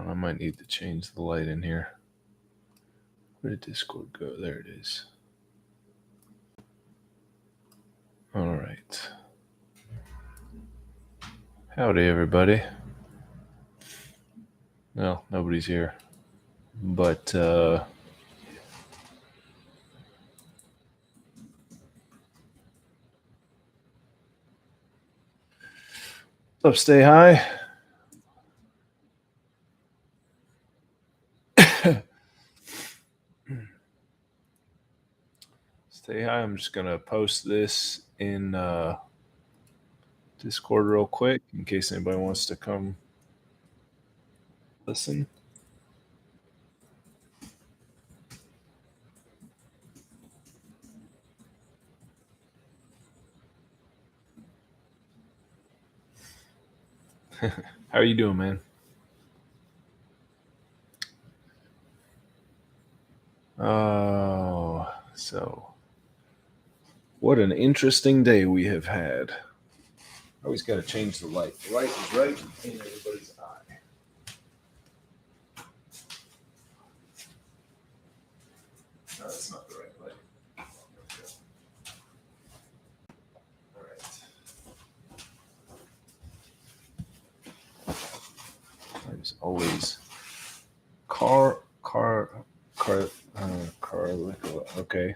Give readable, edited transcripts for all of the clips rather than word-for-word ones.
on, I might need to change the light in here. Where did Discord go? There it is. All right. Howdy, everybody. Well, nobody's here. But, what's up, Stay High? Stay High. I'm just going to post this in Discord real quick in case anybody wants to come listen. How are you doing, man? Oh, so what an interesting day we have had. I always got to change the light. The light is right in everybody's eye. No, that's not the right light. All right. There's always okay.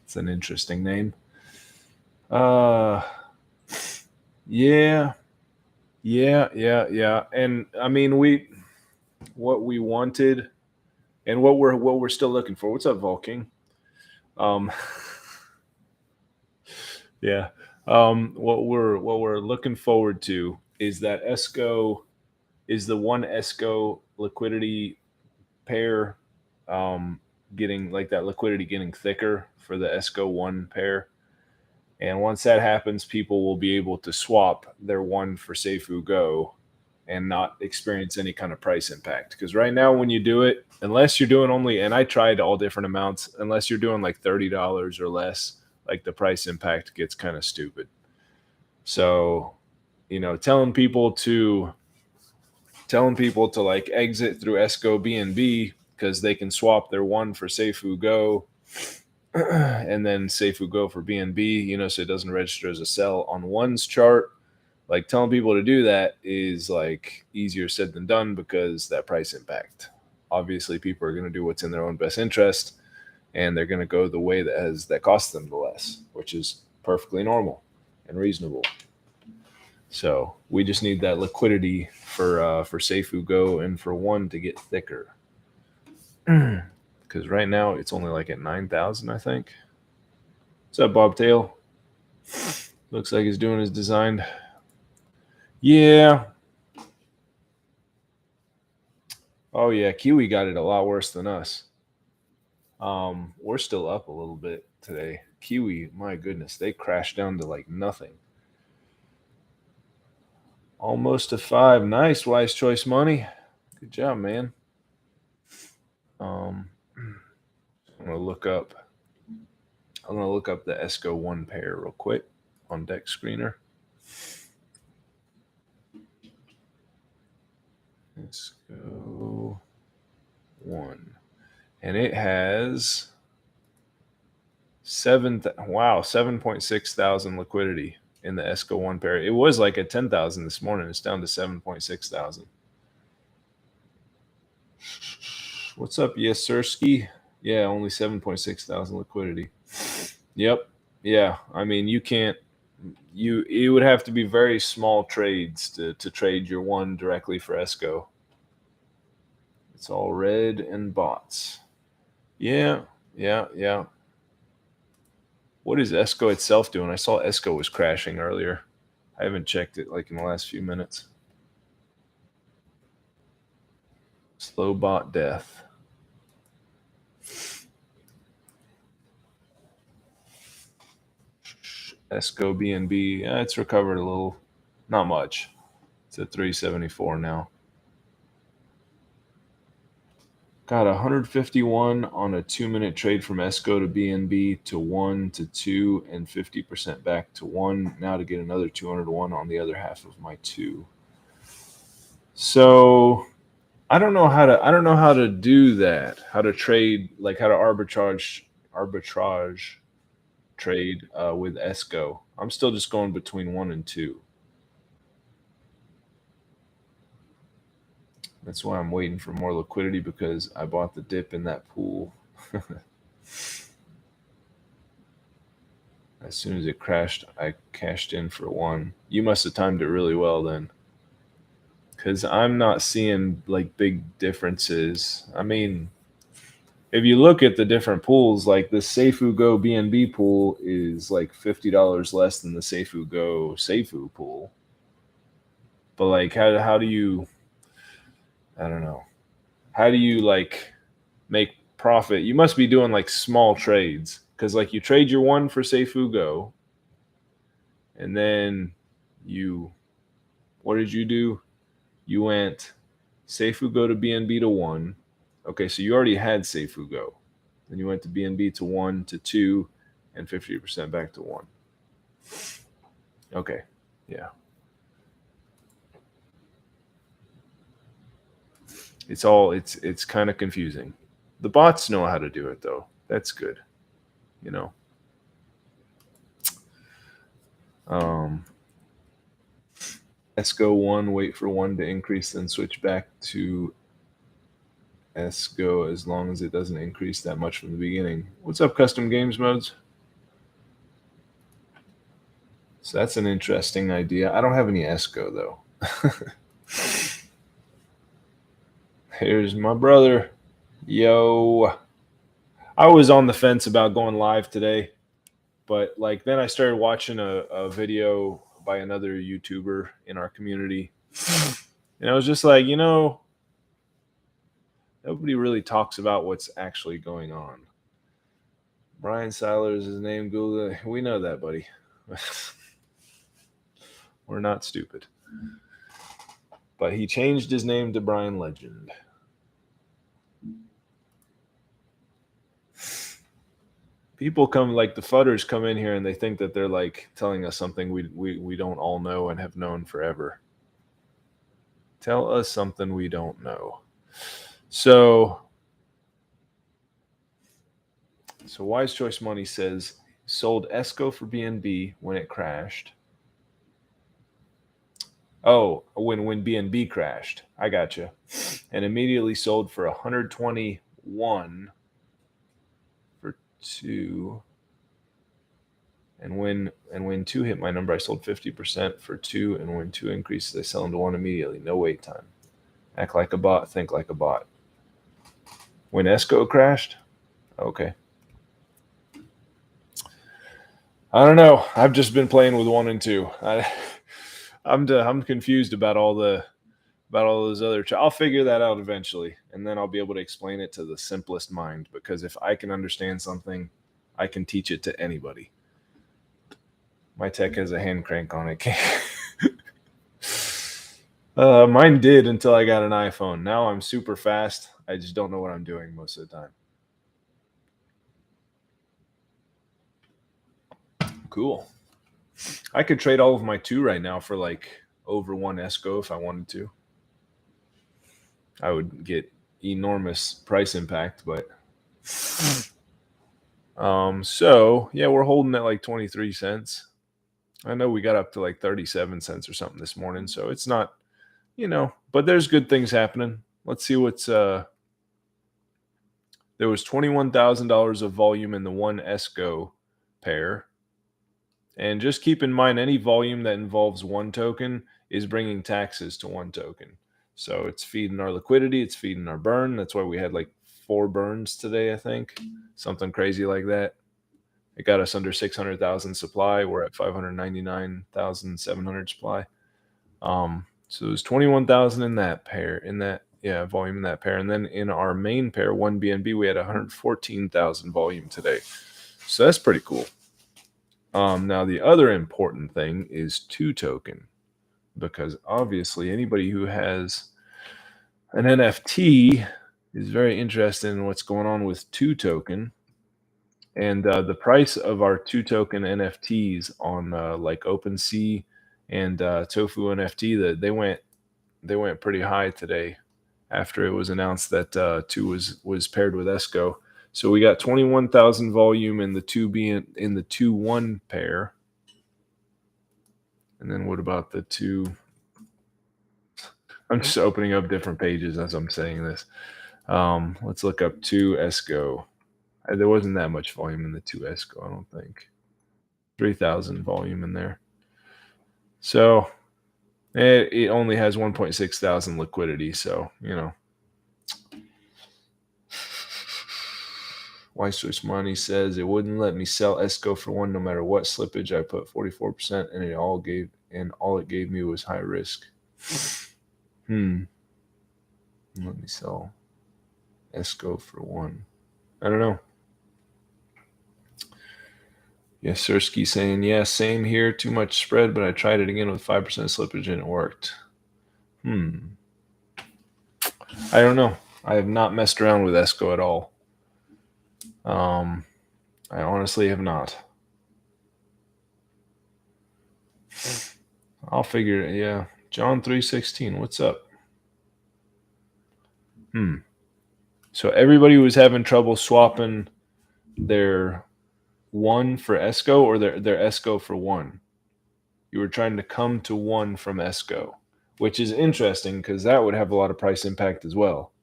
It's an interesting name. Yeah. And I mean, what we wanted and what we're still looking for. What's up, Volking? Yeah. What we're looking forward to is that SGO is the one SGO liquidity pair getting like that liquidity getting thicker for the SGO 1 pair. And once that happens, people will be able to swap their 1 for Seifu Go and not experience any kind of price impact. Because right now, when you do it, unless you're doing only, and I tried all different amounts, unless you're doing like $30 or less, like the price impact gets kind of stupid. So, telling people to like exit through SGO BNB because they can swap their 1 for Seifu Go and then Seifu Go for BNB, so it doesn't register as a sell on one's chart. Like telling people to do that is like easier said than done because that price impact. Obviously, people are going to do what's in their own best interest, and they're going to go the way that costs them the less, which is perfectly normal and reasonable. So we just need that liquidity for Seifu Go and for 1 to get thicker. Because right now it's only like at 9,000, I think. What's up, Bobtail? Looks like he's doing his design. Yeah. Oh yeah, Kiwi got it a lot worse than us. We're still up a little bit today. Kiwi, my goodness, they crashed down to like nothing. Almost a 5. Nice, Wise Choice Money. Good job, man. I'm gonna look up the SGO 1 pair real quick on Deck Screener. SGO 1, and it has 7.6 thousand liquidity in the SGO 1 pair. It was like at 10,000 this morning. It's down to 7.6 thousand. What's up, Yesurski? Yeah, only 7.6 thousand liquidity. Yep. Yeah. I mean, you can't. It would have to be very small trades to trade your 1 directly for SGO. It's all red and bots. Yeah. What is SGO itself doing? I saw SGO was crashing earlier. I haven't checked it like in the last few minutes. Slow bot death. SGO BNB, it's recovered a little, not much. It's at 374 now. Got 151 on a 2-minute trade from SGO to BNB to 1 to 2 and 50% back to 1. Now to get another 201 on the other half of my 2. So I don't know how to do that. How to trade, like how to arbitrage trade with ESCO. I'm still just going between one and two. That's why I'm waiting for more liquidity because I bought the dip in that pool. As soon as it crashed, I cashed in for one. You must have timed it really well then. Because I'm not seeing like big differences. I mean, if you look at the different pools, like the Seifu Go BNB pool is like $50 less than the Seifu Go Seifu pool. But like, how do you? I don't know. How do you like make profit? You must be doing like small trades because like you trade your one for Seifu Go, and then you, what did you do? You went Seifu Go to BNB to one. Okay, so you already had Seifu Go. Then you went to BNB to one to two, and 50% back to one. Okay, yeah. It's kind of confusing. The bots know how to do it though. That's good. You know. Um, SGO one, wait for one to increase, then switch back to SGO as long as it doesn't increase that much from the beginning. What's up, custom games modes? So that's an interesting idea. I don't have any SGO though. Here's my brother. Yo. I was on the fence about going live today, but like then I started watching a video by another YouTuber in our community. And I was just like, nobody really talks about what's actually going on. Brian Seiler is his name. Google. We know that, buddy. We're not stupid. But he changed his name to Brian Legend. People come like the fudders come in here and they think that they're like telling us something we don't all know and have known forever. Tell us something we don't know. So Wise Choice Money says sold ESCO for BNB when it crashed. Oh, when BNB crashed. I gotcha. And immediately sold for 121 for two. And when two hit my number, I sold 50% for two. And when two increases, I sell into one immediately. No wait time. Act like a bot, think like a bot. When ESCO crashed? Okay. I don't know. I've just been playing with one and two. I'm confused about all those other. I'll figure that out eventually, and then I'll be able to explain it to the simplest mind. Because if I can understand something, I can teach it to anybody. My tech has a hand crank on it. Mine did until I got an iPhone. Now I'm super fast. I just don't know what I'm doing most of the time. Cool. I could trade all of my two right now for like over one ESCO if I wanted to. I would get enormous price impact, but so yeah, we're holding at like 23 cents. I know we got up to like 37 cents or something this morning, so it's not, but there's good things happening. Let's see what's there was $21,000 of volume in the one ESCO pair. And just keep in mind, any volume that involves one token is bringing taxes to one token. So it's feeding our liquidity, it's feeding our burn. That's why we had like 4 burns today, I think. Something crazy like that. It got us under 600,000 supply. We're at 599,700 supply. So there's 21,000 in that pair, volume in that pair. And then in our main pair, one BNB, we had 114,000 volume today. So that's pretty cool. Now the other important thing is two token, because obviously anybody who has an NFT is very interested in what's going on with two token. And the price of our two token NFTs on like OpenSea and Tofu NFT, they went pretty high today after it was announced that 2 was paired with ESCO. So we got 21,000 volume in the 2 being in the 2-1 pair. And then what about the 2? I'm just opening up different pages as I'm saying this. Let's look up 2 ESCO. There wasn't that much volume in the 2 ESCO, I don't think. 3,000 volume in there. So it only has 1.6 thousand liquidity. So, Wise Choice Money says it wouldn't let me sell ESCO for 1 no matter what slippage. I put 44% and all it gave me was high risk. Let me sell ESCO for 1. I don't know. Yes, Sirski saying, yeah, same here. Too much spread, but I tried it again with 5% slippage and it worked. I don't know. I have not messed around with ESCO at all. I honestly have not. I'll figure it. Yeah. John 3:16. What's up? So everybody was having trouble swapping their 1 for ESCO or their ESCO for 1. You were trying to come to 1 from ESCO, which is interesting because that would have a lot of price impact as well.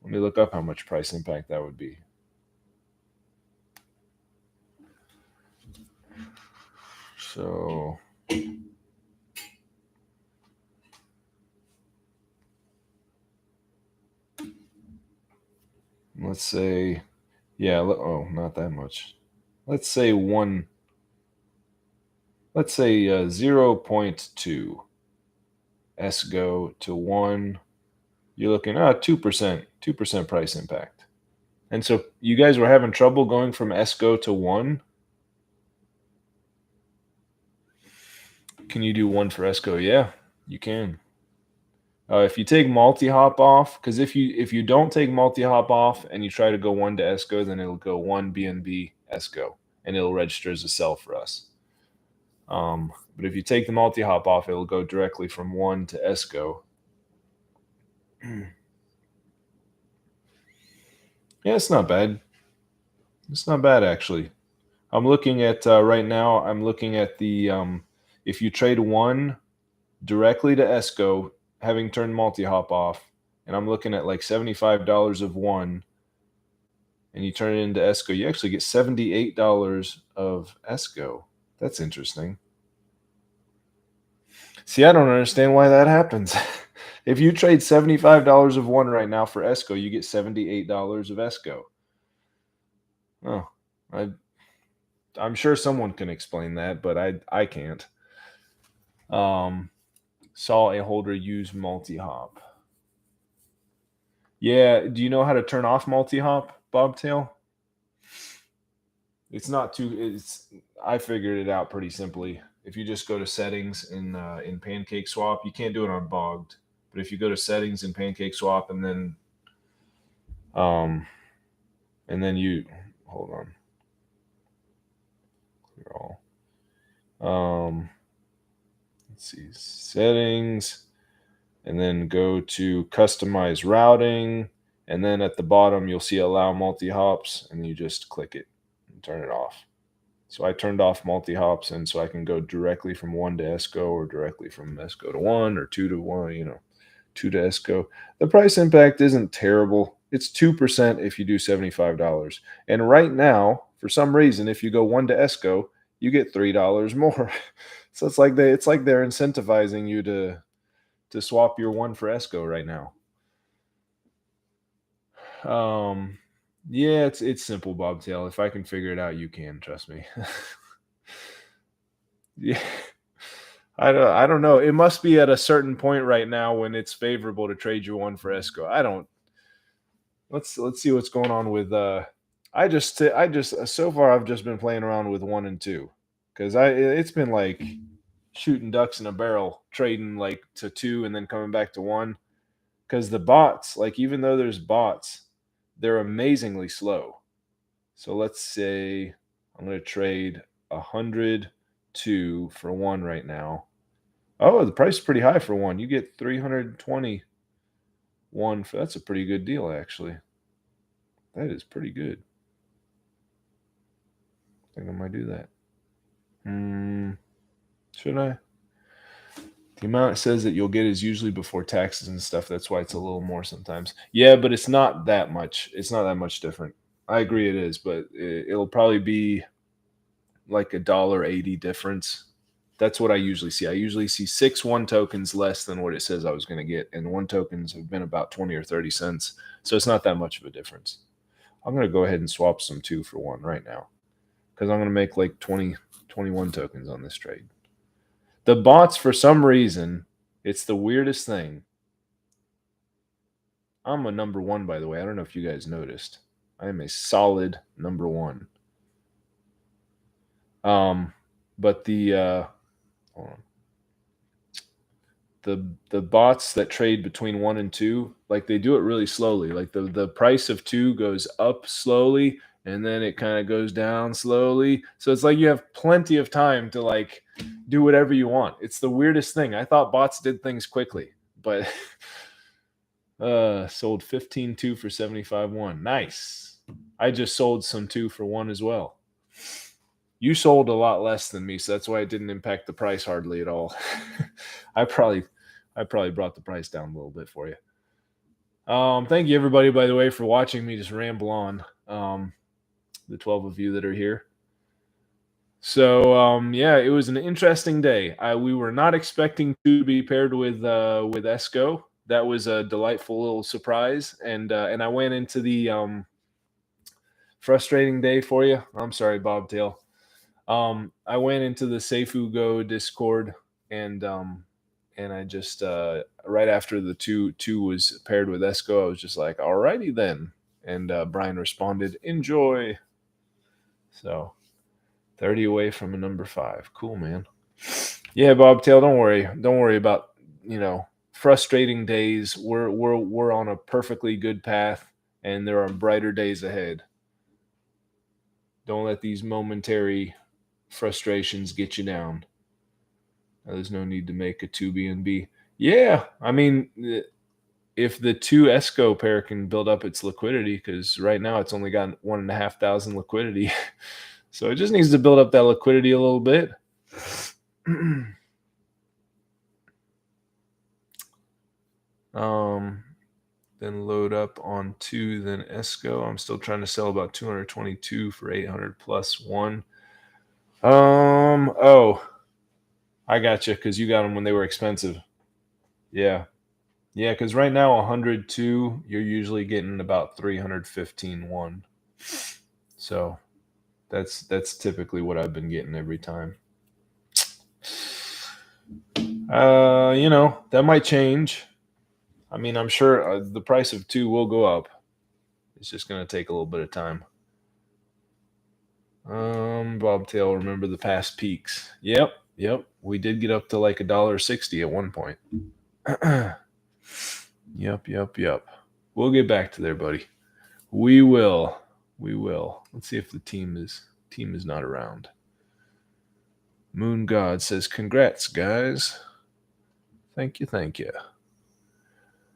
Let me look up how much price impact that would be. So let's say, not that much. Let's say 0.2 ESCO to 1. You're looking at 2% price impact. And so you guys were having trouble going from ESCO to 1. Can you do 1 for ESCO? Yeah, you can. If you take multi-hop off, because if you don't take multi-hop off and you try to go 1 to ESCO, then it'll go 1 BNB ESCO, and it'll register as a sell for us. But if you take the multi-hop off, it'll go directly from 1 to ESCO. Yeah, it's not bad. It's not bad, actually. I'm looking at right now. I'm looking at the if you trade 1 directly to ESCO, having turned multi-hop off, and I'm looking at like $75 of 1, and you turn it into ESCO, you actually get $78 of ESCO. That's interesting. See, I don't understand why that happens. If you trade $75 of 1 right now for ESCO, you get $78 of ESCO. Oh, I'm sure someone can explain that, but I can't. Saw a holder use multi-hop. Yeah, do you know how to turn off multi-hop, Bobtail? I figured it out pretty simply. If you just go to settings in Pancake Swap, you can't do it on Bogged, but if you go to settings in Pancake Swap and then you hold on, clear all. Let's see, settings, and then go to customize routing, and then at the bottom you'll see allow multi-hops, and you just click it and turn it off. So I turned off multi-hops, and so I can go directly from 1 to ESCO or directly from ESCO to 1 or 2 to 1, 2 to ESCO. The price impact isn't terrible. It's 2% if you do $75. And right now, for some reason, if you go 1 to ESCO, you get $3 more. So it's like they're incentivizing you to swap your 1 for ESCO right now. Yeah, it's simple, Bobtail. If I can figure it out, you can, trust me. Yeah. I don't know. It must be at a certain point right now when it's favorable to trade your 1 for ESCO. I don't. Let's see what's going on with I just so far I've just been playing around with 1 and 2 cuz it's been like shooting ducks in a barrel, trading like to 2 and then coming back to 1 cuz the bots, like even though there's bots, they're amazingly slow. So let's say I'm going to trade 102 for 1 right now. Oh, the price is pretty high for one. You get 321 for that's a pretty good deal, actually. That is pretty good. I think I might do that. Should I? The amount it says that you'll get is usually before taxes and stuff. That's why it's a little more sometimes. Yeah, but it's not that much. It's not that much different. I agree it is, but it'll probably be like $1.80 difference. That's what I usually see. I usually see 6 tokens less than what it says I was going to get, and one tokens have been about 20 or 30 cents. So it's not that much of a difference. I'm going to go ahead and swap some 2 for 1 right now because I'm going to make like 21 tokens on this trade. The bots, for some reason, it's the weirdest thing. I'm a number 1, by the way. I don't know if you guys noticed. I am a solid number 1. But hold on. The bots that trade between 1 and 2, like they do it really slowly. Like the price of 2 goes up slowly and then it kind of goes down slowly. So it's like you have plenty of time to like do whatever you want. It's the weirdest thing. I thought bots did things quickly, but sold 15.2 for 75.1. Nice. I just sold some 2 for 1 as well. You sold a lot less than me, so that's why it didn't impact the price hardly at all. I probably brought the price down a little bit for you. Thank you everybody, by the way, for watching me just ramble on. The 12 of you that are here. So yeah, it was an interesting day. We were not expecting to be paired with SGO. That was a delightful little surprise, and I went into the frustrating day for you. I'm sorry, Bobtail. I went into the Seifu Go Discord and I just right after the two was paired with Esco, I was just like, alrighty then. And Brian responded, enjoy. So 30 away from a number 5. Cool, man. Yeah, Bobtail, don't worry. Don't worry about, frustrating days. We're on a perfectly good path and there are brighter days ahead. Don't let these momentary frustrations get you down. There's no need to make a 2BNB. Yeah, I mean, if the 2 ESCO pair can build up its liquidity, because right now it's only got 1,500 liquidity. So it just needs to build up that liquidity a little bit. Then load up on 2, then ESCO. I'm still trying to sell about 222 for 800 plus 1. Oh, I got you because you got them when they were expensive. Yeah. Yeah, because right now 102, you're usually getting about 315 1. So that's typically what I've been getting every time. That might change. I mean, I'm sure the price of 2 will go up. It's just going to take a little bit of time. Bobtail, remember the past peaks. Yep. We did get up to like $1.60 at one point. Yep. We'll get back to there, buddy. We will. Let's see if the team is not around. Moon God says, "Congrats, guys." Thank you.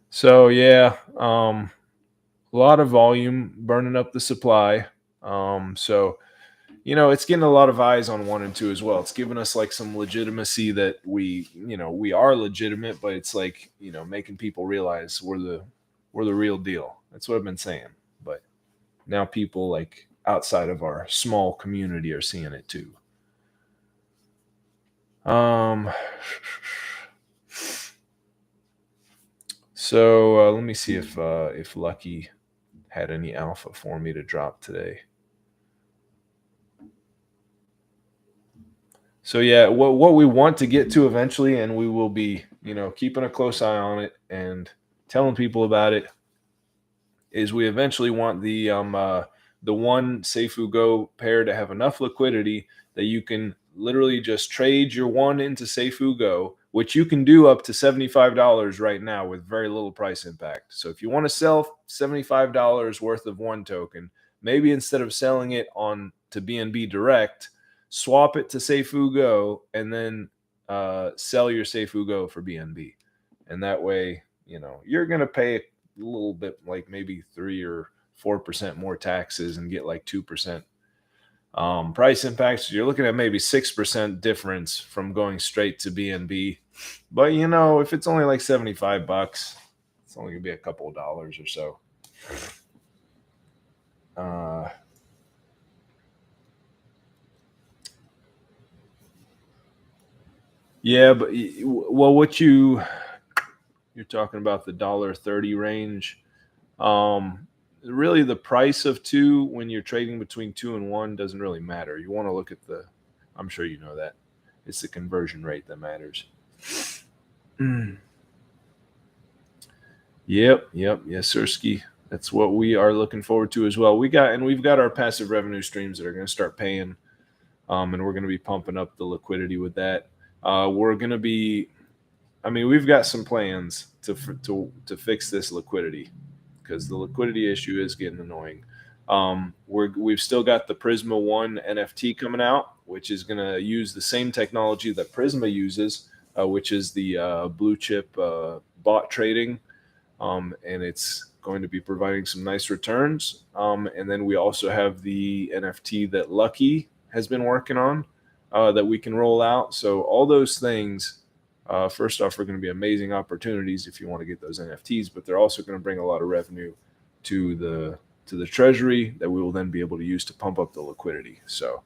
So yeah, a lot of volume burning up the supply. So it's getting a lot of eyes on 1 and 2 as well. It's giving us like some legitimacy that we are legitimate, but it's like making people realize we're the real deal. That's what I've been saying. But now people like outside of our small community are seeing it too. So let me see if Lucky had any alpha for me to drop today. So yeah, what we want to get to eventually, and we will be keeping a close eye on it and telling people about it, is we eventually want the 1 Seifu Go pair to have enough liquidity that you can literally just trade your 1 into Seifu Go, which you can do up to $75 right now with very little price impact. So if you want to sell $75 worth of 1 token, maybe instead of selling it on to BNB Direct, swap it to Seifu Go and then sell your safe Ugo for BNB, and that way, you're gonna pay a little bit, like maybe 3 or 4% more taxes, and get like 2% price impacts. You're looking at maybe 6% difference from going straight to BNB. But if it's only like $75, it's only gonna be a couple of dollars or so. Uh, yeah, but well, you're talking about the $1.30 range. Really, the price of two when you're trading between two and one doesn't really matter. You want to look at the. I'm sure you know that it's the conversion rate that matters. Yep, yes, Sirski. That's what we are looking forward to as well. We've got our passive revenue streams that are going to start paying, and we're going to be pumping up the liquidity with that. We're going to be. I mean, we've got some plans to fix this liquidity, because the liquidity issue is getting annoying. We've still got the Prisma One NFT coming out, which is going to use the same technology that Prisma uses, which is the blue chip bot trading, and it's going to be providing some nice returns. And then we also have the NFT that Lucky has been working on that we can roll out. So all those things, first off, are going to be amazing opportunities if you want to get those NFTs, but they're also going to bring a lot of revenue to the treasury that we will then be able to use to pump up the liquidity. So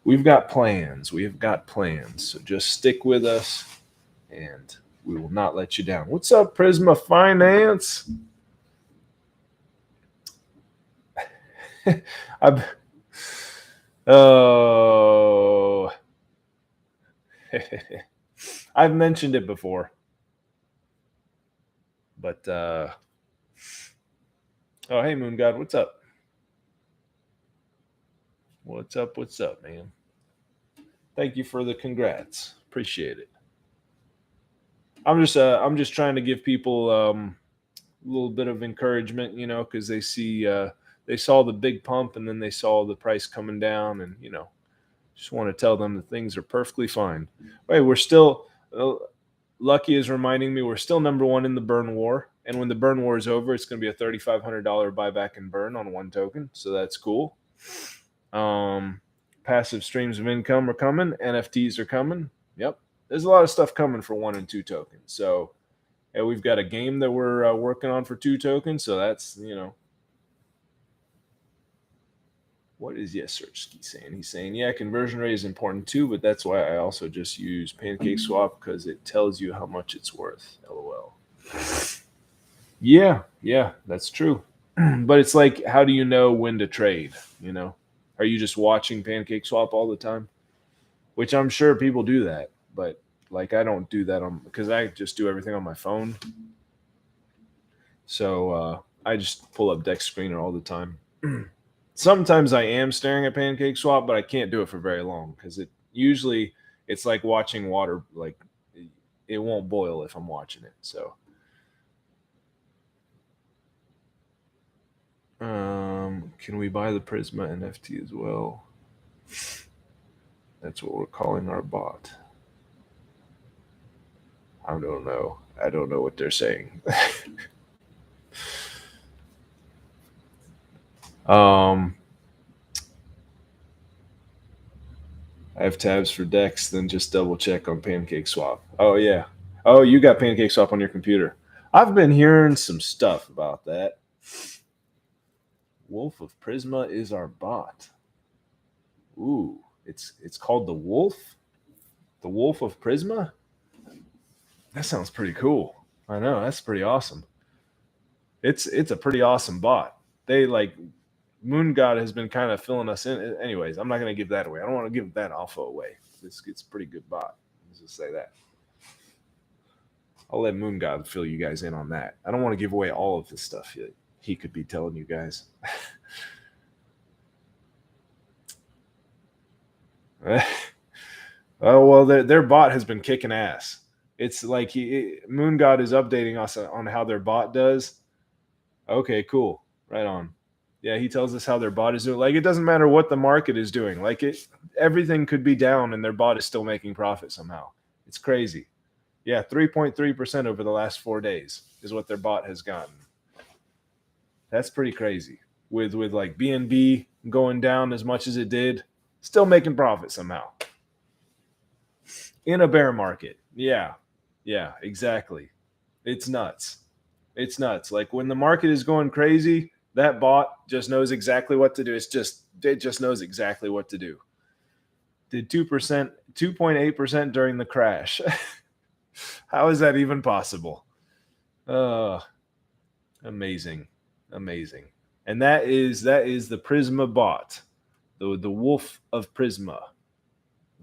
we've got plans. So just stick with us, and we will not let you down. What's up, Prisma Finance? Oh, I've mentioned it before, but oh, hey, Moon God, what's up? What's up, man? Thank you for the congrats. Appreciate it. I'm just trying to give people a little bit of encouragement, because they saw the big pump, and then they saw the price coming down, and just want to tell them that things are perfectly fine. Wait, we're still Lucky is reminding me we're still number one in the burn war, and when the burn war is over, it's going to be a $3,500 buyback and burn on one token, so that's cool. Passive streams of income are coming, NFTs are coming. Yep, there's a lot of stuff coming for 1 and 2 tokens. So yeah, we've got a game that we're working on for 2 tokens, so that's what is Yesersky saying? He's saying, yeah, conversion rate is important too, but that's why I also just use Pancake Swap, because it tells you how much it's worth. LOL. Yeah, that's true. But it's like, how do you know when to trade? Are you just watching Pancake Swap all the time? Which I'm sure people do that, but like I don't do that because I just do everything on my phone. So I just pull up Dex Screener all the time. Sometimes I am staring at Pancake Swap, but I can't do it for very long, because it's like watching water. Like it won't boil if I'm watching it. So can we buy the Prisma NFT as well? That's what we're calling our bot. I don't know. I don't know what they're saying. I have tabs for Dex, then just double check on Pancake Swap. Oh yeah. Oh, you got Pancake Swap on your computer. I've been hearing some stuff about that. Wolf of Prisma is our bot. Ooh, it's called the Wolf? The Wolf of Prisma? That sounds pretty cool. I know, that's pretty awesome. It's a pretty awesome bot. They like Moon God has been kind of filling us in. Anyways, I'm not going to give that away. I don't want to give that alpha away. It's a pretty good bot. Let's just say that. I'll let Moon God fill you guys in on that. I don't want to give away all of the stuff he could be telling you guys. Oh well, their bot has been kicking ass. It's like Moon God is updating us on how their bot does. Okay, cool, right on. Yeah, he tells us how their bot is doing. Like it doesn't matter what the market is doing. Like everything could be down and their bot is still making profit somehow. It's crazy. Yeah, 3.3% over the last 4 days is what their bot has gotten. That's pretty crazy. With like BNB going down as much as it did, still making profit somehow. In a bear market. Yeah. Yeah, exactly. It's nuts. It's nuts. Like when the market is going crazy, that bot just knows exactly what to do. It just knows exactly what to do. Did 2%, 2.8% during the crash. How is that even possible? Uh amazing. Amazing. And that is the Prisma bot. The Wolf of Prisma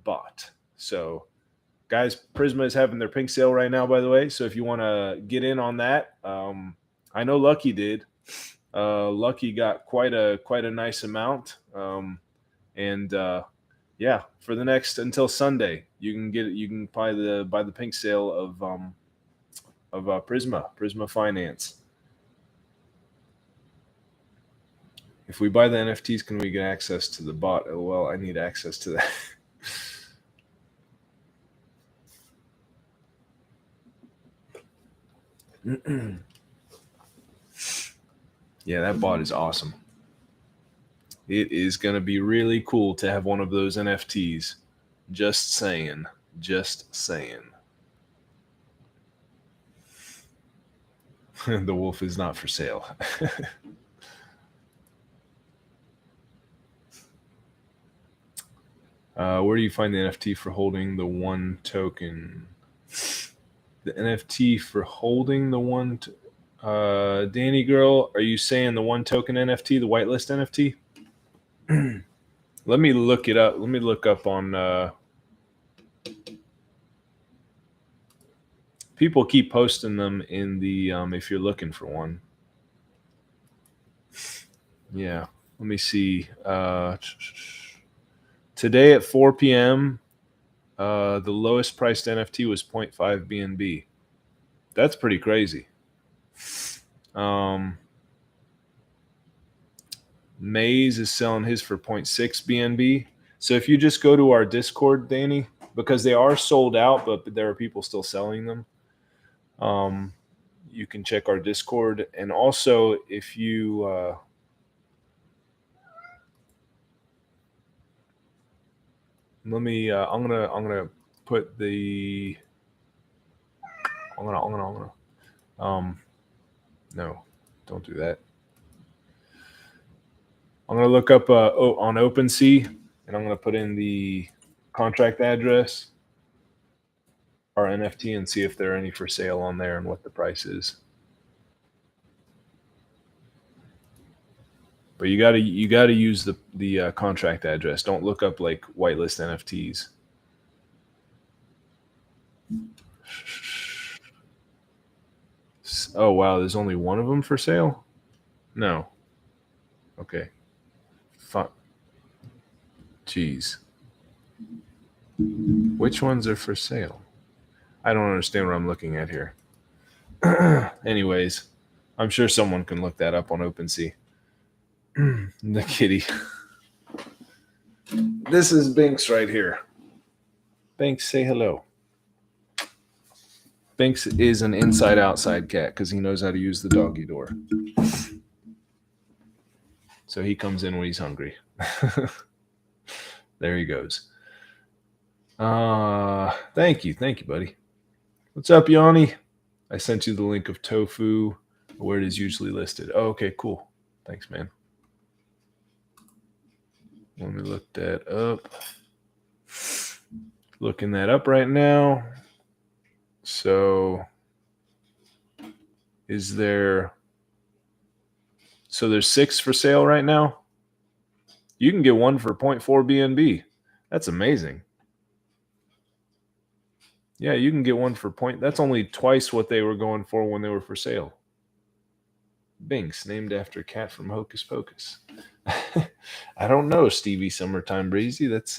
bot. So guys, Prisma is having their pink sale right now, by the way. So if you want to get in on that, I know Lucky did. Lucky got quite a nice amount, and yeah, for the next until Sunday, you can buy the pink sale of Prisma Finance. If we buy the NFTs, can we get access to the bot? Oh well, I need access to that. Yeah, that bot is awesome. It is going to be really cool to have one of those NFTs. Just saying. Just saying. The wolf is not for sale. Where do you find the NFT for holding the one token? The NFT for holding the one. Danny girl, are you saying the one token NFT, the whitelist NFT? Let me look it up. Let me look up on. People keep posting them in the. If you're looking for one. Yeah. Let me see. Today at 4 p.m., the lowest priced NFT was 0.5 BNB. That's pretty crazy. Maze is selling his for 0.6 BNB. So if you just go to our Discord, Danny, because they are sold out, but there are people still selling them. You can check our Discord, and also if you let me, I'm gonna put the. I'm gonna. No, don't do that. I'm gonna look up on OpenSea, and I'm gonna put in the contract address, our NFT, and see if there are any for sale on there and what the price is. But you gotta use the contract address. Don't look up like whitelist NFTs. Oh wow, there's only one of them for sale? No. Okay. Fuck. Jeez. Which ones are for sale? I don't understand what I'm looking at here. Anyways, I'm sure someone can look that up on OpenSea. The kitty. This is Binks right here. Binks, say hello. Binks is an inside-outside cat because he knows how to use the doggy door. So he comes in when he's hungry. There he goes. Thank you, buddy. What's up, Yanni? I sent you the link of Tofu, where it is usually listed. Oh, okay, cool. Thanks, man. Let me look that up. Looking that up right now. So, there's 6 for sale right now? You can get one for 0.4 BNB. That's amazing. Yeah, you can get one for point. That's only twice what they were going for when they were for sale. Binks, named after a cat from Hocus Pocus. I don't know, Stevie Summertime Breezy. That's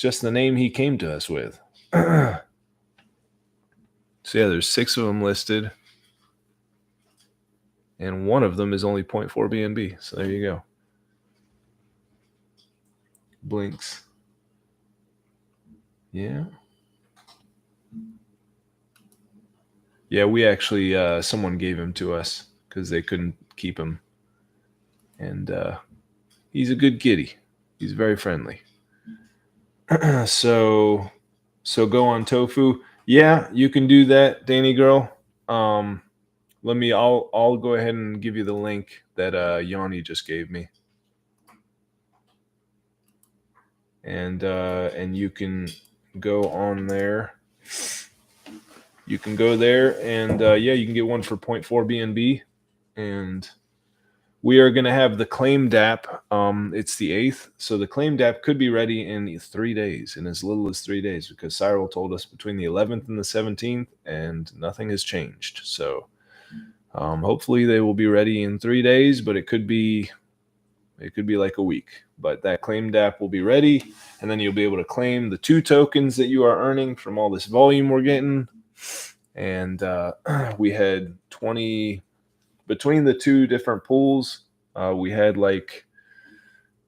just the name he came to us with. So yeah, there's 6 of them listed, and one of them is only 0.4 BNB. So there you go. Blinks. Yeah. Yeah, we actually someone gave him to us because they couldn't keep him, and he's a good kitty. He's very friendly. so go on tofu. Yeah, you can do that, Danny girl. Um, I'll go ahead and give you the link that Yanni just gave me, and you can go on there. You can go there, and yeah, you can get one for 0.4 BNB, and we are going to have the claim DAP. It's the 8th. So the claim DAP could be ready in 3 days, in as little as 3 days, because Cyril told us between the 11th and the 17th, and nothing has changed. So hopefully they will be ready in 3 days, but it could be like a week. But that claim DAP will be ready, and then you'll be able to claim the 2 tokens that you are earning from all this volume we're getting. And we had 20 between the 2 different pools. We had like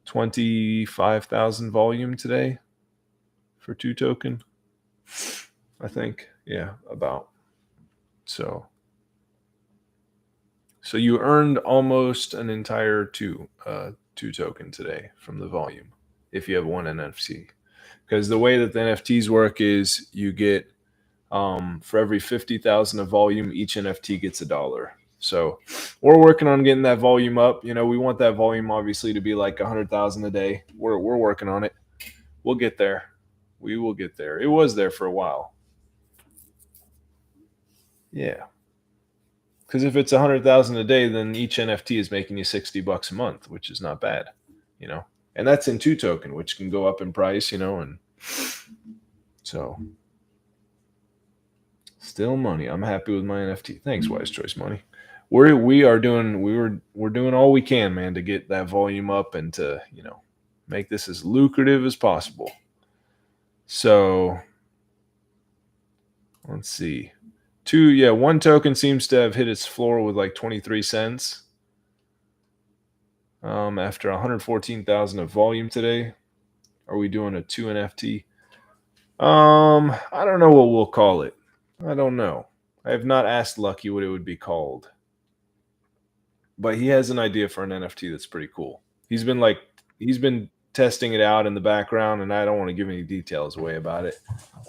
25,000 volume today for 2 token, I think. Yeah, about. So you earned almost an entire 2 token today from the volume if you have one NFT. Because the way that the NFTs work is you get for every 50,000 of volume, each NFT gets $1. So we're working on getting that volume up. You know, we want that volume obviously to be like 100,000 a day. We're working on it. We'll get there. We will get there. It was there for a while. Yeah. Because if it's 100,000 a day, then each NFT is making you $60 a month, which is not bad, you know. And that's in 2 token, which can go up in price, you know, and so still money. I'm happy with my NFT. Thanks, Wise Choice Money. We're doing all we can, man, to get that volume up and to, you know, make this as lucrative as possible. So let's see. 1 token seems to have hit its floor with like 23 cents. After 114,000 of volume today. Are we doing a 2 NFT? I don't know what we'll call it. I don't know. I have not asked Lucky what it would be called. But he has an idea for an NFT that's pretty cool. He's been testing it out in the background, and I don't want to give any details away about it.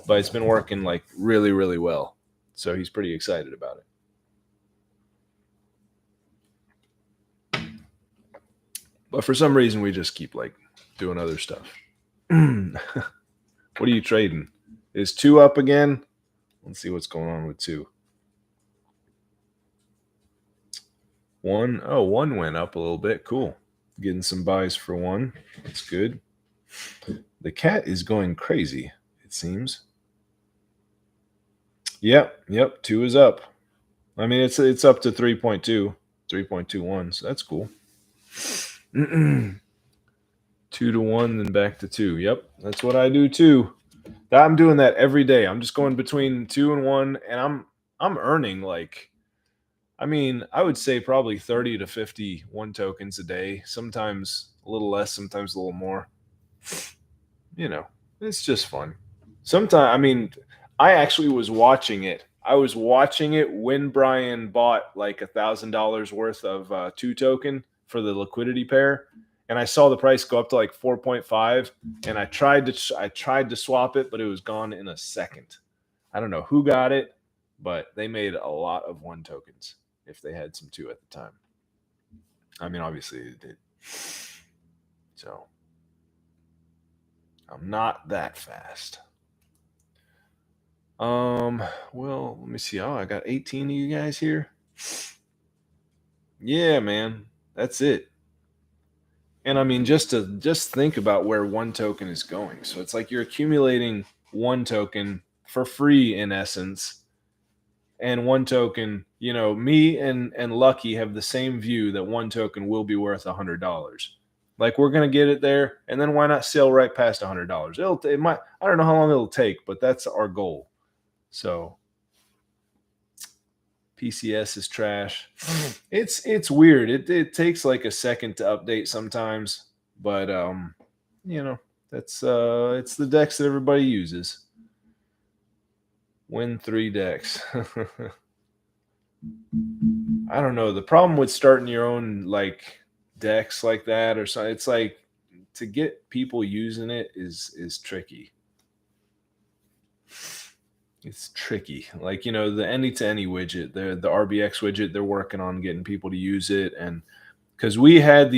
But it's been working like really, really well. So he's pretty excited about it. But for some reason, we just keep like doing other stuff. What are you trading? Is 2 up again? Let's see what's going on with 2. 1, oh, 1 went up a little bit. Cool. Getting some buys for 1. That's good. The cat is going crazy, it seems. Yep, 2 is up. I mean, it's up to 3.2, 3.21, so that's cool. 2 to 1, then back to 2. Yep, that's what I do too. I'm doing that every day. I'm just going between 2 and 1, and I'm earning like, I mean, I would say probably 30 to 50 1 tokens a day. Sometimes a little less, sometimes a little more. You know, it's just fun. Sometimes, I mean, I actually was watching it. I was watching it when Brian bought like $1,000 worth of 2 token for the liquidity pair, and I saw the price go up to like 4.5, and I tried to swap it, but it was gone in a second. I don't know who got it, but they made a lot of 1 tokens if they had some 2 at the time. I mean, obviously they did. So I'm not that fast. Well, let me see. Oh, I got 18 of you guys here. Yeah, man. That's it. And I mean, just think about where 1 token is going. So it's like you're accumulating 1 token for free in essence. And 1 token, you know, me and Lucky have the same view that 1 token will be worth $100. Like we're gonna get it there, and then why not sail right past $100? It might. I don't know how long it'll take, but that's our goal. So PCS is trash. It's weird. It takes like a second to update sometimes, but you know, that's it's the decks that everybody uses. Win 3 decks. I don't know. The problem with starting your own like decks like that or something, it's like to get people using it is tricky. It's tricky. Like, the any to any widget, the RBX widget, they're working on getting people to use it. And because we had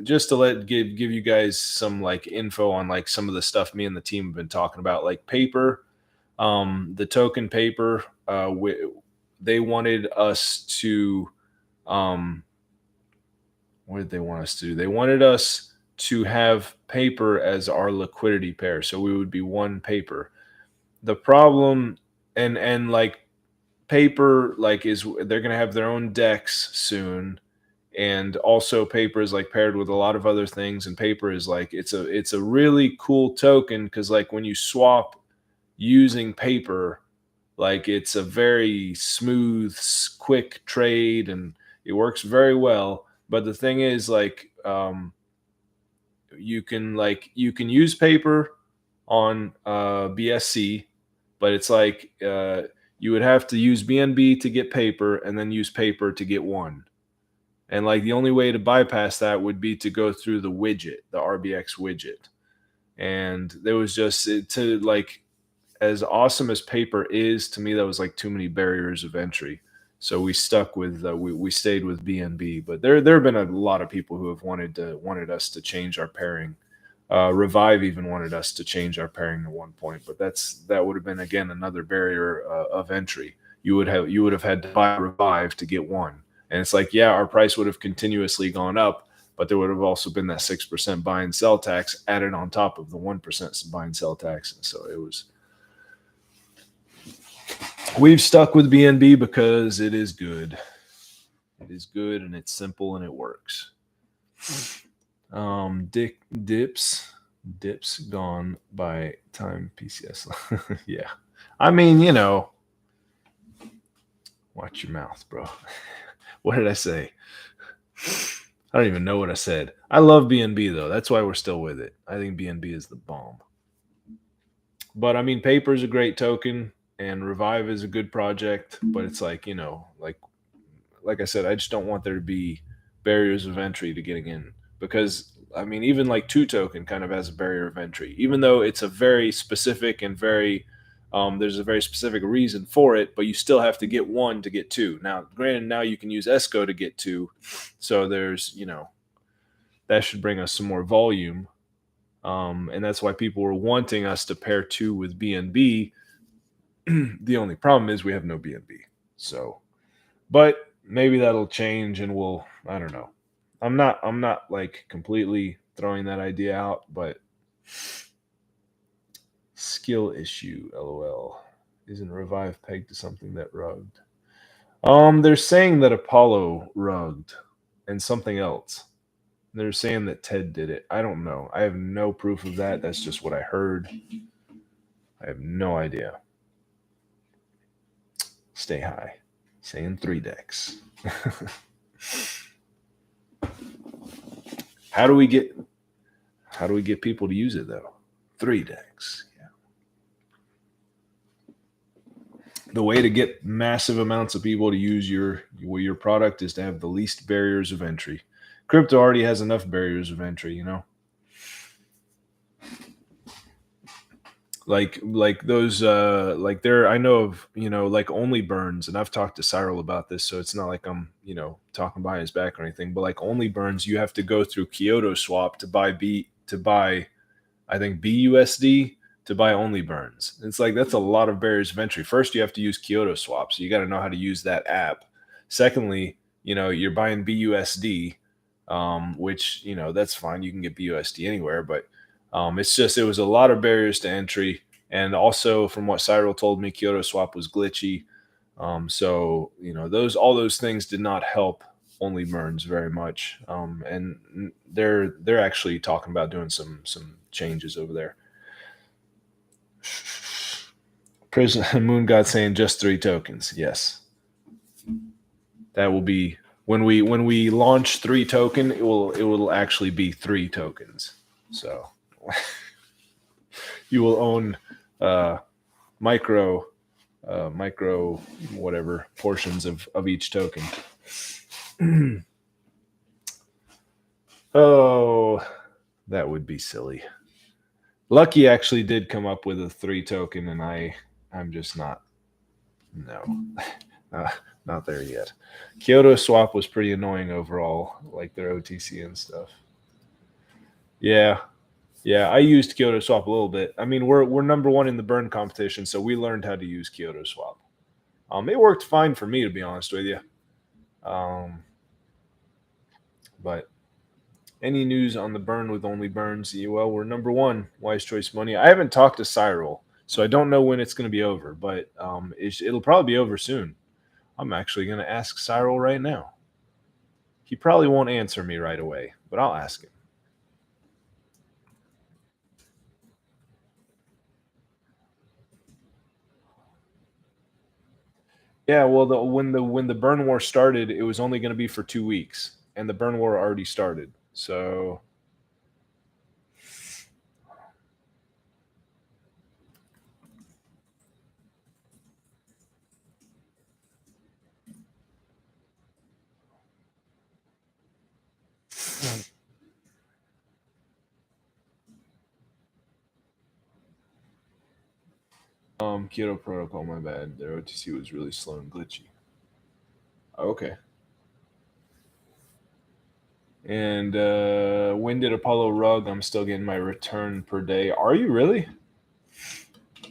just to give you guys some like info on like some of the stuff me and the team have been talking about, like paper, the token paper, they wanted us to, um, what did they want us to do? They wanted us to have paper as our liquidity pair. So we would be one paper. The problem, and like paper, like is they're going to have their own decks soon. And also paper is like paired with a lot of other things. And paper is like, it's a really cool token. Cause like when you swap using paper, like it's a very smooth, quick trade and it works very well. But the thing is, like, you can use paper on BSC, but it's like you would have to use BNB to get paper and then use paper to get one. And like the only way to bypass that would be to go through the widget, the RBX widget. And there was just to like, as awesome as paper is to me, that was like too many barriers of entry. So we stuck with we stayed with BNB. But there have been a lot of people who have wanted us to change our pairing. Revive even wanted us to change our pairing at one point, but that would have been again another barrier of entry. You would have had to buy Revive to get one, and it's like, yeah, our price would have continuously gone up, but there would have also been that 6% buy and sell tax added on top of the 1% buy and sell tax, and so it was. We've stuck with BNB because it is good. It is good and it's simple and it works. Dips gone by time PCS. Yeah. I mean, watch your mouth, bro. What did I say? I don't even know what I said. I love BNB though. That's why we're still with it. I think BNB is the bomb. But I mean, paper is a great token and Revive is a good project, but it's like, like I said, I just don't want there to be barriers of entry to getting in, because I mean, even like two token kind of has a barrier of entry, even though it's a very specific and very there's a very specific reason for it, but you still have to get one to get two. Now, granted, now you can use SGO to get two, so there's that should bring us some more volume, and that's why people were wanting us to pair two with BNB. The only problem is we have no BNB, so but maybe that'll change and I don't know. I'm not like completely throwing that idea out, but skill issue, lol. Isn't Revive pegged to something that rugged? They're saying that Apollo rugged and something else. They're saying that Ted did it. I don't know. I have no proof of that. That's just what I heard. I have no idea. Stay high. Saying 3 decks. How do we get people to use it though? 3 decks. Yeah. The way to get massive amounts of people to use your product is to have the least barriers of entry. Crypto already has enough barriers of entry, like those like there I know of like only burns, and I've talked to Cyril about this, so it's not like I'm talking behind his back or anything, but like only burns, you have to go through Kyoto swap to buy I think BUSD to buy only burns. It's like that's a lot of barriers of entry. First you have to use Kyoto swap, so you got to know how to use that app. Secondly, you're buying BUSD, which that's fine, you can get BUSD anywhere, but it was a lot of barriers to entry. And also, from what Cyril told me, Kyoto swap was glitchy. So all those things did not help only burns very much. And they're actually talking about doing some changes over there. Prison Moon God saying just 3 tokens. Yes, that will be when we launch 3 token. It will actually be 3 tokens. So. You will own micro micro whatever portions of each token. Oh, that would be silly. Lucky actually did come up with a 3 token, and I'm just not. No, uh, not there yet. Kyoto Swap was pretty annoying overall, like their OTC and stuff. Yeah, yeah, I used Kyoto Swap a little bit. I mean, we're number one in the burn competition, so we learned how to use Kyoto Swap. It worked fine for me, to be honest with you. Um, but any news on the burn with only burns? Well, we're number one. Wise choice money. I haven't talked to Cyril, so I don't know when it's going to be over, but it'll probably be over soon. I'm actually going to ask Cyril right now. He probably won't answer me right away, but I'll ask him. Yeah, well, when the burn war started, it was only going to be for 2 weeks, and the burn war already started. So Kyoto Protocol, my bad. Their OTC was really slow and glitchy. Okay. And when did Apollo rug? I'm still getting my return per day. Are you really?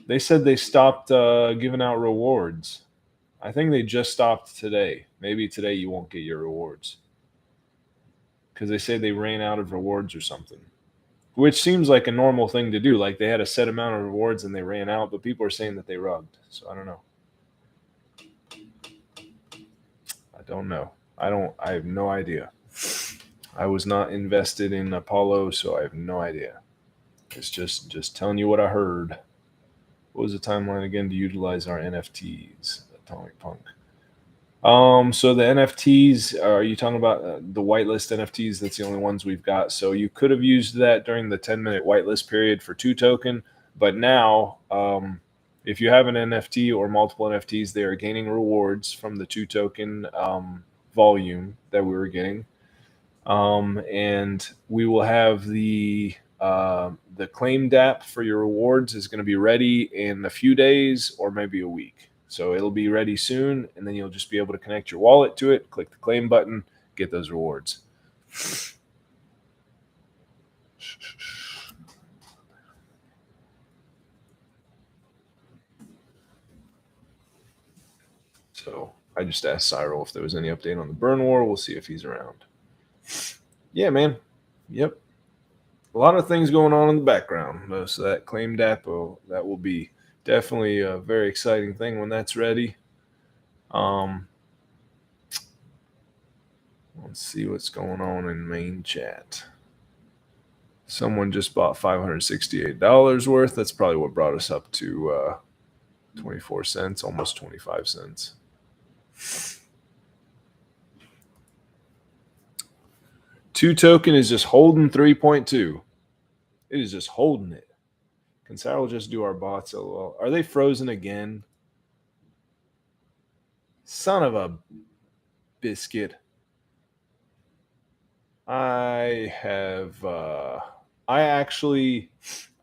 They said they stopped giving out rewards. I think they just stopped today. Maybe today you won't get your rewards because they say they ran out of rewards or something, which seems like a normal thing to do. Like they had a set amount of rewards and they ran out, but people are saying that they rugged. So I don't know. I don't know. I don't. I have no idea. I was not invested in Apollo, so I have no idea. It's just telling you what I heard. What was the timeline again to utilize our NFTs? Atomic Punk. So the NFTs, are you talking about the whitelist NFTs? That's the only ones we've got. So you could have used that during the 10-minute whitelist period for 2 token, but now, if you have an NFT or multiple NFTs, they are gaining rewards from the 2 token volume that we were getting. And we will have the claimed app for your rewards is going to be ready in a few days or maybe a week. So it'll be ready soon, and then you'll just be able to connect your wallet to it, click the claim button, get those rewards. So I just asked Cyril if there was any update on the burn war. We'll see if he's around. Yeah, man. Yep. A lot of things going on in the background. So that claimed app, that will be definitely a very exciting thing when that's ready. Um, let's see what's going on in main chat. Someone just bought $568 worth. That's probably what brought us up to 24 cents, almost 25 cents. Two token is just holding 3.2. It is just holding it. Can Cyril just do our bots? LOL. Are they frozen again? Son of a biscuit. I have I actually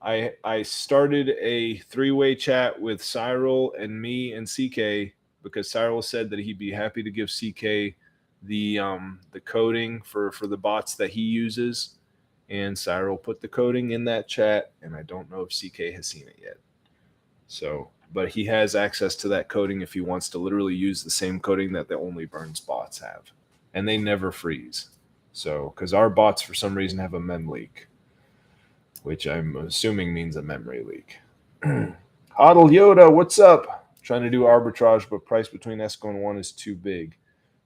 I started a 3-way chat with Cyril and me and CK because Cyril said that he'd be happy to give CK the coding for the bots that he uses, and Cyril put the coding in that chat, and I don't know if CK has seen it yet. So, but he has access to that coding if he wants to literally use the same coding that the only burns bots have, and they never freeze. So, because our bots for some reason have a mem leak, which I'm assuming means a memory leak. Hodl Yoda, what's up? Trying to do arbitrage, but price between SGO and 1 is too big.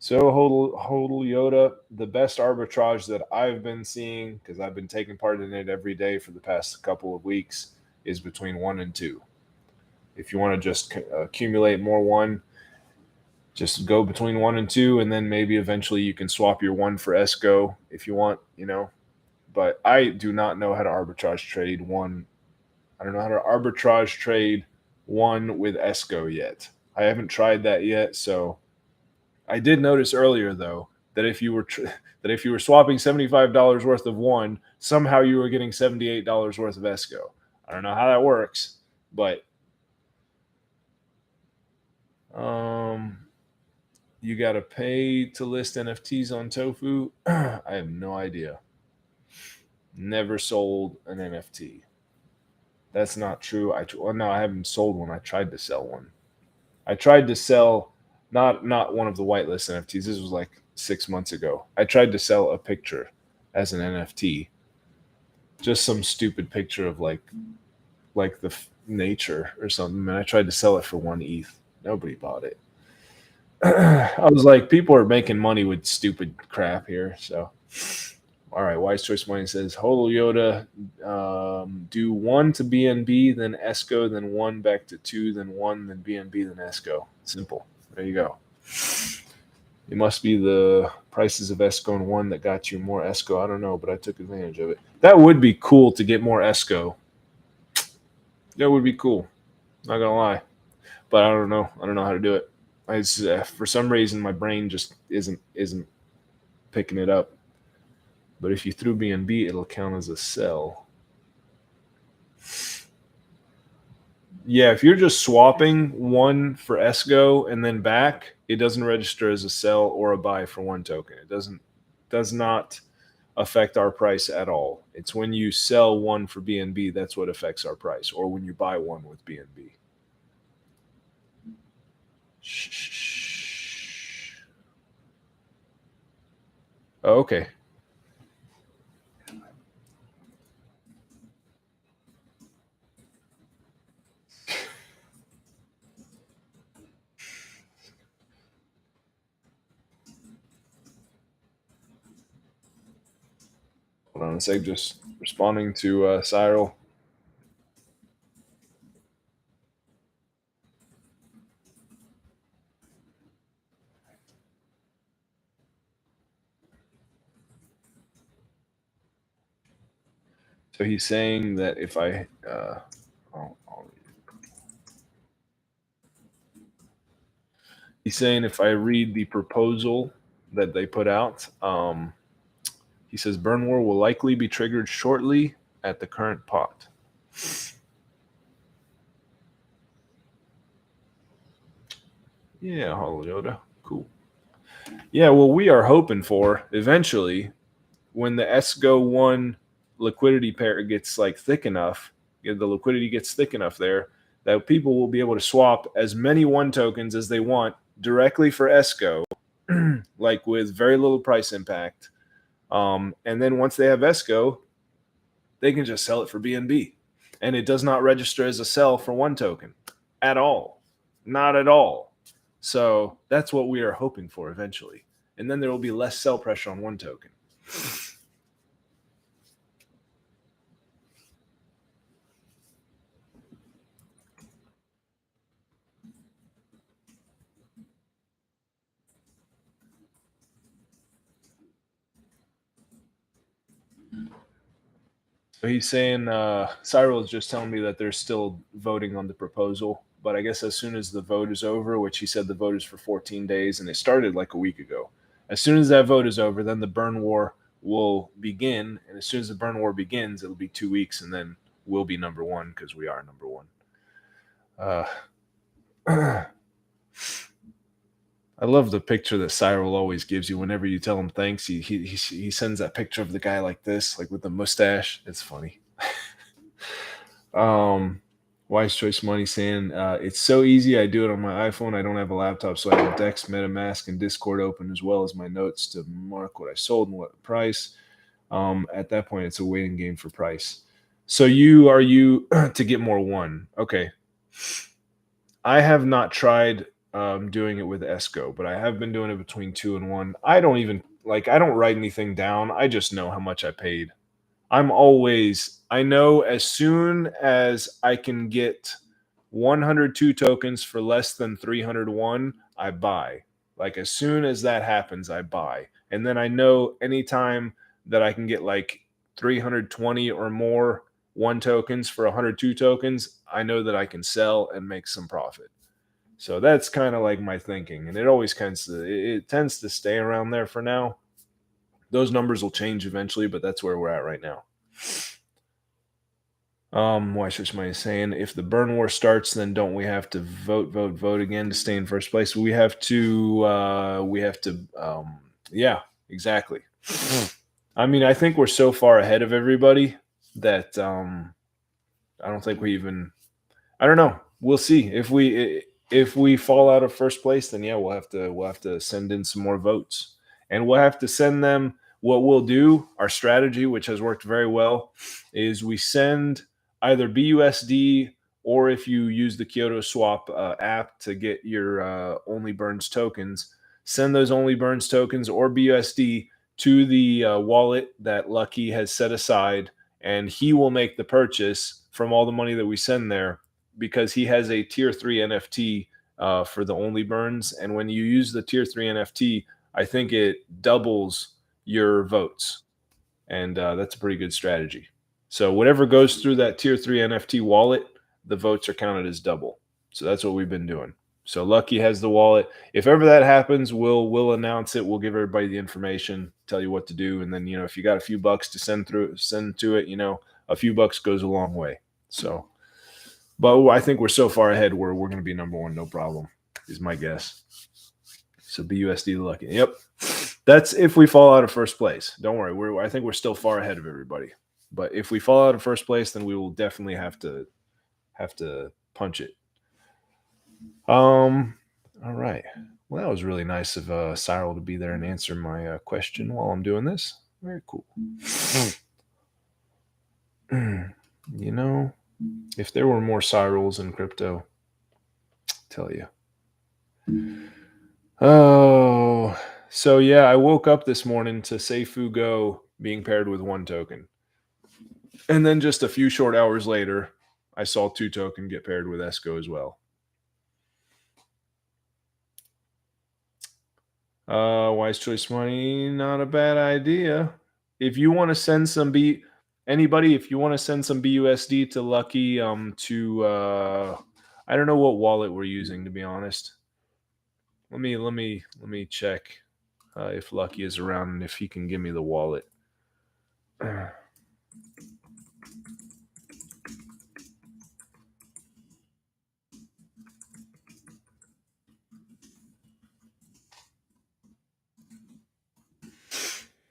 So, Hodl Yoda, the best arbitrage that I've been seeing, because I've been taking part in it every day for the past couple of weeks, is between 1 and 2. If you want to just accumulate more 1, just go between 1 and 2, and then maybe eventually you can swap your 1 for SGO if you want, But I do not know how to arbitrage trade 1. I don't know how to arbitrage trade one with ESCO yet. I haven't tried that yet, so I did notice earlier though that if you were swapping $75 worth of one, somehow you were getting $78 worth of ESCO. I don't know how that works, but um, you got to pay to list NFTs on Tofu. I have no idea. Never sold an NFT. That's not true. Well, no, I haven't sold one. I tried to sell one. I tried to sell not one of the whitelist NFTs. This was like 6 months ago. I tried to sell a picture as an NFT, just some stupid picture of like the nature or something. And I tried to sell it for 1 ETH. Nobody bought it. I was like, people are making money with stupid crap here. So, all right. Wise Choice Money says, Holo Yoda, do one to BNB, then ESCO, then one back to two, then one, then BNB, then ESCO. Simple. There you go. It must be the prices of ESCO and one that got you more ESCO. I don't know, but I took advantage of it. That would be cool to get more ESCO. That would be cool. Not gonna lie, but I don't know. I don't know how to do it. For some reason, my brain just isn't picking it up. But if you threw BNB, it'll count as a sell. Yeah, if you're just swapping one for ESCO and then back, it doesn't register as a sell or a buy for one token. It does not affect our price at all. It's when you sell one for BNB that's what affects our price, or when you buy one with BNB. Oh, okay. Hold on a sec, just responding to Cyril. So he's saying that if I, he's saying if I read the proposal that they put out, he says burn war will likely be triggered shortly at the current pot. Yeah, Holo Yoda, cool. Yeah, well, we are hoping for eventually when the SGO one liquidity pair gets like thick enough, the liquidity gets thick enough there that people will be able to swap as many one tokens as they want directly for ESCO, like with very little price impact. And then once they have ESCO, they can just sell it for BNB. And it does not register as a sell for one token at all. Not at all. So that's what we are hoping for eventually. And then there will be less sell pressure on one token. So he's saying Cyril is just telling me that they're still voting on the proposal, but I guess as soon as the vote is over, which he said the vote is for 14 days and it started like a week ago, as soon as that vote is over, then the burn war will begin, and as soon as the burn war begins, it'll be 2 weeks, and then we'll be number one because we are number one. I love the picture that Cyril always gives you whenever you tell him thanks. He sends that picture of the guy like this, like with the mustache. It's funny. Wise Choice Money saying it's so easy. I do it on my iPhone. I don't have a laptop, so I have Dex, MetaMask, and Discord open as well as my notes to mark what I sold and what price. At that point, it's a waiting game for price. So are you to get more one? Okay. I have not tried doing it with ESCO, but I have been doing it between two and one. I don't write anything down. I just know how much I paid. I know as soon as I can get 102 tokens for less than 301, I buy. Like as soon as that happens, I buy. And then I know anytime that I can get like 320 or more 1 tokens for 102 tokens, I know that I can sell and make some profit. So that's kind of like my thinking, and it always it tends to stay around there for now. Those numbers will change eventually, but that's where we're at right now. Why switch money saying if the burn war starts, then don't we have to vote again to stay in first place? Yeah, exactly. I mean, I think we're so far ahead of everybody that I don't think we even I don't know. We'll see if we fall out of first place. Then yeah, we'll have to send in some more votes, and we'll have to send them. What we'll do, our strategy, which has worked very well, is we send either BUSD or if you use the Kyoto Swap app to get your only burns tokens, send those only burns tokens or BUSD to the wallet that Lucky has set aside, and he will make the purchase from all the money that we send there because he has a tier 3 NFT for the only burns. And when you use the tier 3 NFT, I think it doubles your votes. And that's a pretty good strategy. So whatever goes through that tier 3 NFT wallet, the votes are counted as double. So that's what we've been doing. So Lucky has the wallet. If ever that happens, we'll announce it. We'll give everybody the information, tell you what to do, and then if you got a few bucks to send to it, a few bucks goes a long way. So but I think we're so far ahead where we're going to be number one, no problem, is my guess. So BUSD Lucky. Yep. That's if we fall out of first place. Don't worry. I think we're still far ahead of everybody. But if we fall out of first place, then we will definitely have to punch it. All right. Well, that was really nice of Cyril to be there and answer my question while I'm doing this. Very cool. If there were more Cyrils in crypto, I'll tell you. Oh, so yeah, I woke up this morning to Seifu Go being paired with 1 token. And then just a few short hours later, I saw 2 token get paired with SGO as well. Wise choice money, not a bad idea. If you want to send some if you want to send some BUSD to Lucky, I don't know what wallet we're using, to be honest. Let me check if Lucky is around and if he can give me the wallet.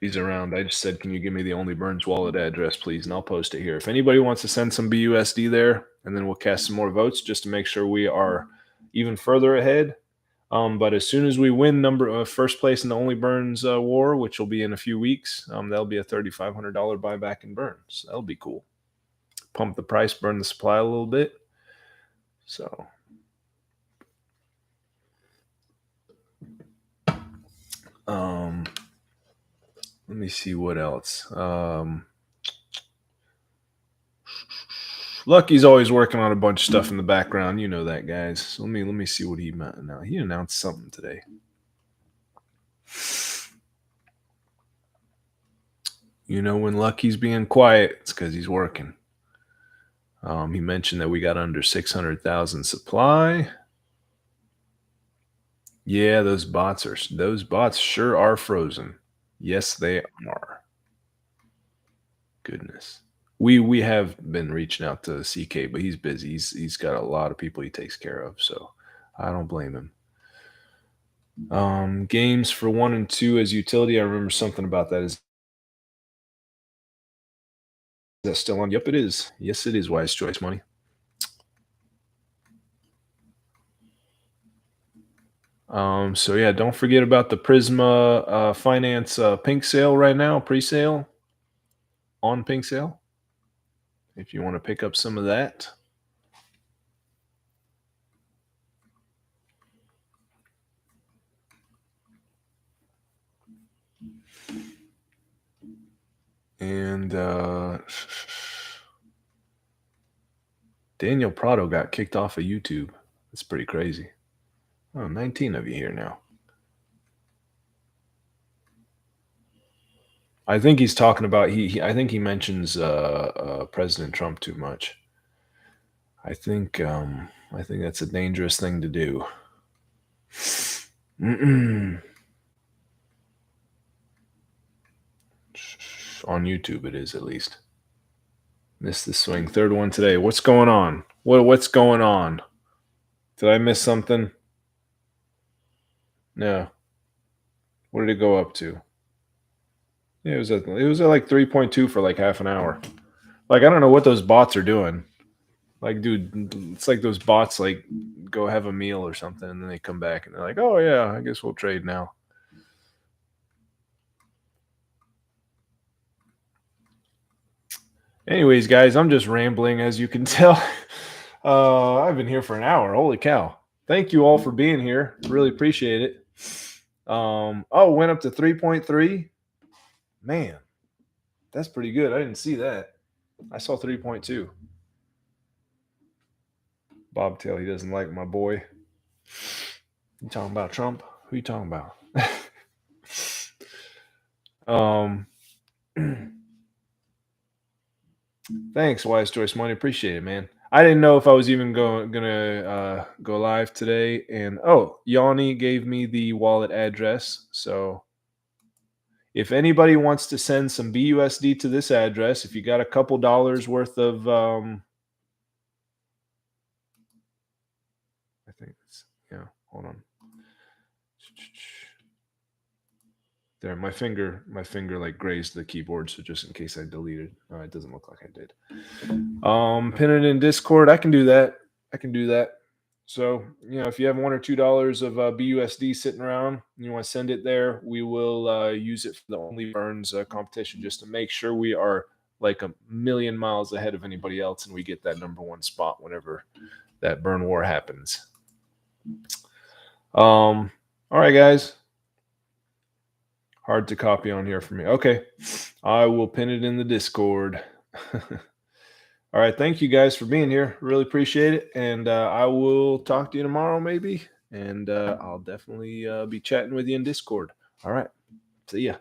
He's around. I just said, can you give me the Only Burns wallet address, please? And I'll post it here. If anybody wants to send some BUSD there, and then we'll cast some more votes just to make sure we are even further ahead. But as soon as we win first place in the Only Burns war, which will be in a few weeks, that'll be a $3,500 buyback in burns. That'll be cool. Pump the price, burn the supply a little bit. So, let me see what else. Lucky's always working on a bunch of stuff in the background. You know that, guys. So let me see what he announced something today. When Lucky's being quiet, it's because he's working. He mentioned that we got under 600,000 supply. Yeah, those bots sure are frozen. Yes, they are. Goodness. We have been reaching out to CK, but he's busy. He's got a lot of people he takes care of, so I don't blame him. Games for 1 and 2 as utility. I remember something about that. Is that still on? Yep, it is. Yes, it is. Wise choice money. So yeah, don't forget about the Prisma Finance pink sale right now, pre-sale on pink sale. If you want to pick up some of that. And Daniel Prado got kicked off of YouTube. That's pretty crazy. Oh, 19 of you here now. I think he's talking about I think he mentions President Trump too much. I think that's a dangerous thing to do. Mm-mm. On YouTube, it is at least. Missed the swing. Third one today. What's going on? What's going on? Did I miss something? No. What did it go up to? Yeah, it was at like 3.2 for like half an hour. Like I don't know what those bots are doing. Like, dude, it's like those bots like go have a meal or something, and then they come back and they're like, "Oh yeah, I guess we'll trade now." Anyways, guys, I'm just rambling as you can tell. I've been here for an hour. Holy cow! Thank you all for being here. Really appreciate it. Oh, went up to 3.3. Man, that's pretty good. I didn't see that. I saw 3.2. Bobtail, he doesn't like my boy. You talking about Trump? Who you talking about? um, thanks, Wise Choice Money. Appreciate it, man. I didn't know if I was even gonna go live today. And oh, Yanni gave me the wallet address. So if anybody wants to send some BUSD to this address, if you got a couple dollars worth of, I think it's yeah. Hold on. There, my finger like grazed the keyboard, so just in case I deleted, it doesn't look like I did. Pin it in Discord. I can do that. I can do that. So if you have $1 or $2 of BUSD sitting around, and you want to send it there, we will use it for the Only Burns competition, just to make sure we are like a million miles ahead of anybody else, and we get that #1 spot whenever that burn war happens. All right, guys. Hard to copy on here for me. Okay. I will pin it in the Discord. All right. Thank you guys for being here. Really appreciate it. And I will talk to you tomorrow, maybe. And I'll definitely be chatting with you in Discord. All right. See ya.